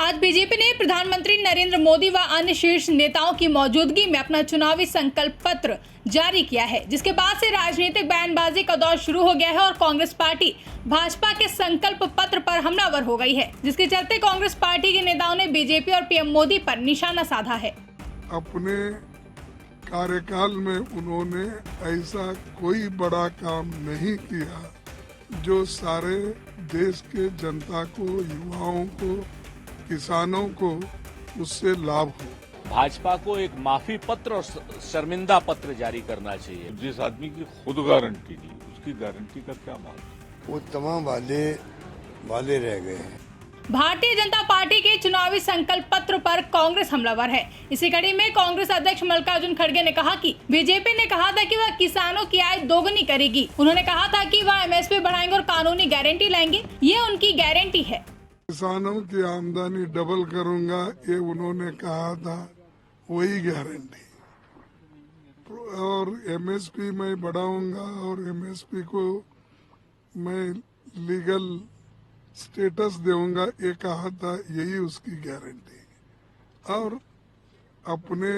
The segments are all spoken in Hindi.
आज बीजेपी ने प्रधानमंत्री नरेंद्र मोदी व अन्य शीर्ष नेताओं की मौजूदगी में अपना चुनावी संकल्प पत्र जारी किया है, जिसके बाद से राजनीतिक बयानबाजी का दौर शुरू हो गया है और कांग्रेस पार्टी भाजपा के संकल्प पत्र पर हमलावर हो गई है, जिसके चलते कांग्रेस पार्टी के नेताओं ने बीजेपी और पीएम मोदी पर निशाना साधा है। अपने कार्यकाल में उन्होंने ऐसा कोई बड़ा काम नहीं किया जो सारे देश के जनता को, युवाओं को, किसानों को उससे लाभ हो। भाजपा को एक माफी पत्र और शर्मिंदा पत्र जारी करना चाहिए। जिस आदमी की खुद गारंटी नहीं, उसकी गारंटी का क्या मतलब? वो तमाम वादे रह गए हैं। भारतीय जनता पार्टी के चुनावी संकल्प पत्र पर कांग्रेस हमलावर है। इसी कड़ी में कांग्रेस अध्यक्ष मल्लिकार्जुन खड़गे ने कहा कि बीजेपी ने कहा था कि वह किसानों की आय दोगुनी करेगी। उन्होंने कहा था कि वह एमएसपी बढ़ाएंगे और कानूनी गारंटी लाएंगे। ये उनकी गारंटी है। किसानों की आमदनी डबल करूंगा, ये उन्होंने कहा था, वही गारंटी। और एमएसपी मैं बढ़ाऊंगा और एमएसपी को मैं लीगल स्टेटस दूंगा, ये कहा था, यही उसकी गारंटी। और अपने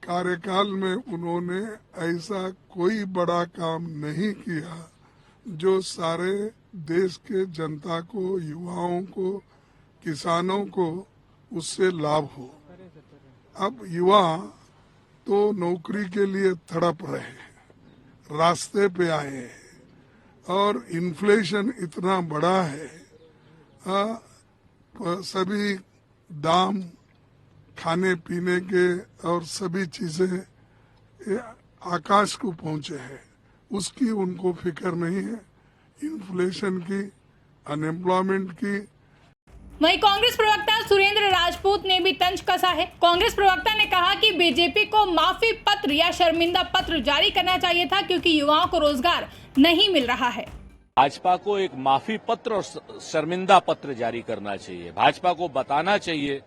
कार्यकाल में उन्होंने ऐसा कोई बड़ा काम नहीं किया जो सारे देश के जनता को, युवाओं को, किसानों को उससे लाभ हो। अब युवा तो नौकरी के लिए तड़प रहे हैं, रास्ते पे आए हैं और इन्फ्लेशन इतना बड़ा है, सभी दाम खाने पीने के और सभी चीजें आकाश को पहुंचे हैं, उसकी उनको फिक्र नहीं है। इन्फ्लेशन की, अनएम्प्लॉयमेंट की। वहीं कांग्रेस प्रवक्ता सुरेंद्र राजपूत ने भी तंज कसा है। कांग्रेस प्रवक्ता ने कहा कि बीजेपी को माफी पत्र या शर्मिंदा पत्र जारी करना चाहिए था, क्योंकि युवाओं को रोजगार नहीं मिल रहा है। भाजपा को एक माफी पत्र और शर्मिंदा पत्र जारी करना चाहिए। भाजपा को बताना चाहिए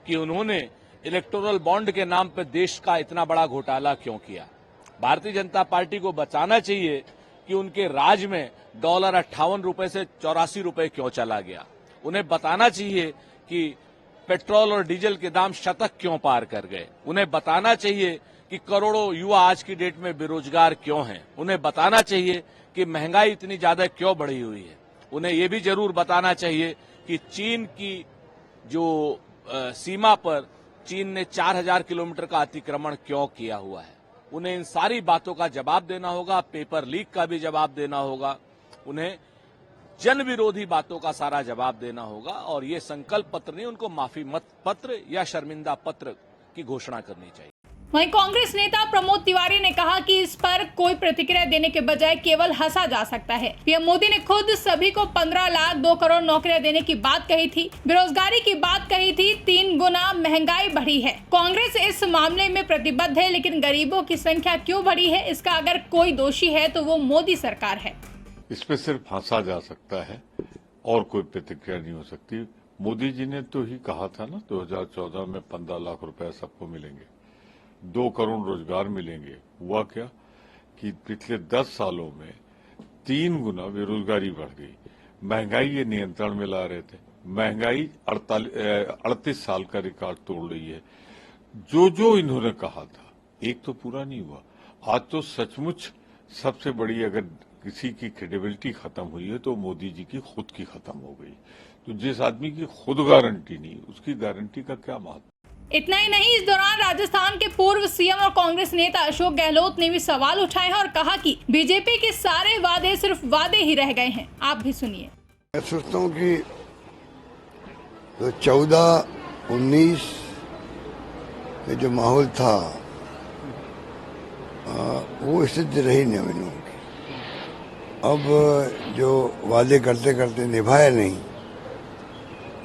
कि उन्होंने इलेक्टोरल बॉन्ड के नाम पर देश का इतना बड़ा घोटाला क्यों किया। भारतीय जनता पार्टी को बताना चाहिए कि उनके राज में डॉलर 58 रुपए से 84 रुपए क्यों चला गया। उन्हें बताना चाहिए कि पेट्रोल और डीजल के दाम शतक क्यों पार कर गए। उन्हें बताना चाहिए कि करोड़ों युवा आज की डेट में बेरोजगार क्यों हैं। उन्हें बताना चाहिए कि महंगाई इतनी ज्यादा क्यों बढ़ी हुई है। उन्हें ये भी जरूर बताना चाहिए कि चीन की जो सीमा पर चीन ने 4000 किलोमीटर का अतिक्रमण क्यों किया हुआ है। उन्हें इन सारी बातों का जवाब देना होगा, पेपर लीक का भी जवाब देना होगा, उन्हें जन विरोधी बातों का सारा जवाब देना होगा। और ये संकल्प पत्र नहीं, उनको माफी मत पत्र या शर्मिंदा पत्र की घोषणा करनी चाहिए। वहीं कांग्रेस नेता प्रमोद तिवारी ने कहा कि इस पर कोई प्रतिक्रिया देने के बजाय केवल हंसा जा सकता है। पीएम मोदी ने खुद सभी को 15 लाख 2 करोड़ नौकरियां देने की बात कही थी, बेरोजगारी की बात कही थी, 3 गुना महंगाई बढ़ी है। कांग्रेस इस मामले में प्रतिबद्ध है, लेकिन गरीबों की संख्या क्यों बढ़ी है, इसका अगर कोई दोषी है तो वो मोदी सरकार है। इस पे सिर्फ हंसा जा सकता है और कोई प्रतिक्रिया नहीं हो सकती। मोदी जी ने तो ही कहा था ना 2014 में 15 लाख रुपए सबको मिलेंगे, 2 करोड़ रोजगार मिलेंगे। हुआ क्या कि पिछले 10 सालों में 3 गुना बेरोजगारी बढ़ गई। महंगाई ये नियंत्रण में ला रहे थे। महंगाई 38 साल का रिकॉर्ड तोड़ रही है। जो इन्होंने कहा था, एक तो पूरा नहीं हुआ। आज तो सचमुच सबसे बड़ी अगर किसी की क्रेडिबिलिटी खत्म हुई है तो मोदी जी की खुद की खत्म हो गई। तो जिस आदमी की खुद गारंटी नहीं, उसकी गारंटी का क्या महत्व? इतना ही नहीं, इस दौरान राजस्थान के पूर्व सीएम और कांग्रेस नेता अशोक गहलोत ने भी सवाल उठाए हैं और कहा कि बीजेपी के सारे वादे सिर्फ वादे ही रह गए हैं। आप भी सुनिए। मैं सोचता हूँ कि तो 14-19 में जो माहौल था वो स्थिति रही नहीं हम लोगों की। अब जो वादे करते करते निभाए नहीं,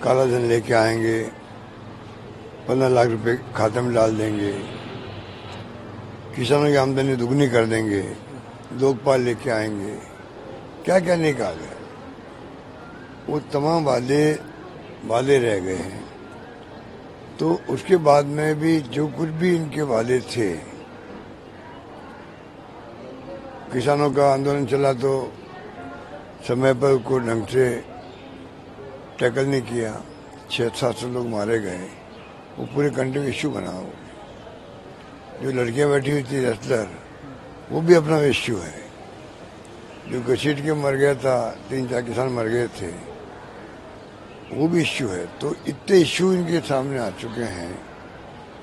काला धन लेके आएंगे, 15 लाख रुपए खाते में डाल देंगे, किसानों की आमदनी दुगनी कर देंगे, लोकपाल लेके आएंगे, क्या क्या नहीं कहा गया। वो तमाम वादे रह गए हैं। तो उसके बाद में भी जो कुछ भी इनके वादे थे, किसानों का आंदोलन चला तो समय पर उसको ढंग से टैकल नहीं किया। 600-700 लोग मारे गए, वो पूरे कंट्री में इश्यू बना हो। जो लड़कियां बैठी हुई थी रेस्लर, वो भी अपना इश्यू है। जो घसीट के मर गया था, 3-4 किसान मर गए थे, वो भी इश्यू है। तो इतने इश्यू इनके सामने आ चुके हैं,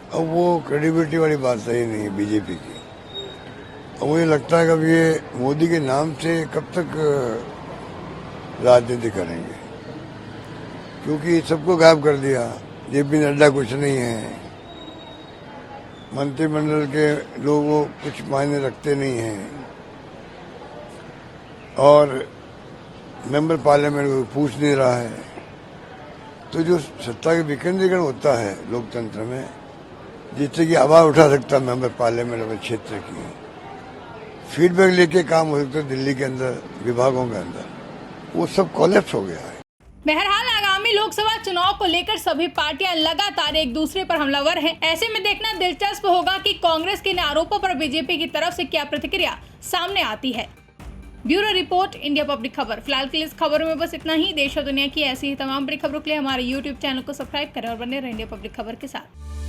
अब वो क्रेडिबिलिटी वाली बात रही नहीं है बीजेपी की। अब मुझे लगता है कि अब ये मोदी के नाम से कब तक राजनीति करेंगे, क्योंकि सबको गायब कर दिया। जेपी नड्डा कुछ नहीं है, मंत्रिमंडल के लोगों कुछ मायने रखते नहीं हैं, और मेंबर पार्लियामेंट को पूछ नहीं रहा है। तो जो सत्ता के विकेंद्रीकरण होता है लोकतंत्र में, जिससे कि आवाज उठा सकता है मेंबर पार्लियामेंट अपने क्षेत्र की, फीडबैक लेके काम हो सकता है दिल्ली के अंदर, विभागों के अंदर, वो सब कोलैप्स हो गया है। बहरहाल आगामी लोकसभा चुनाव को लेकर सभी पार्टियां लगातार एक दूसरे पर हमलावर हैं। ऐसे में देखना दिलचस्प होगा कि कांग्रेस के इन आरोपों पर बीजेपी की तरफ से क्या प्रतिक्रिया सामने आती है। ब्यूरो रिपोर्ट, इंडिया पब्लिक खबर। फिलहाल के लिए इस खबरों में बस इतना ही। देश और दुनिया की ऐसी ही तमाम बड़ी खबरों के लिए हमारे YouTube चैनल को सब्सक्राइब करें और बने रहें इंडिया पब्लिक खबर के साथ।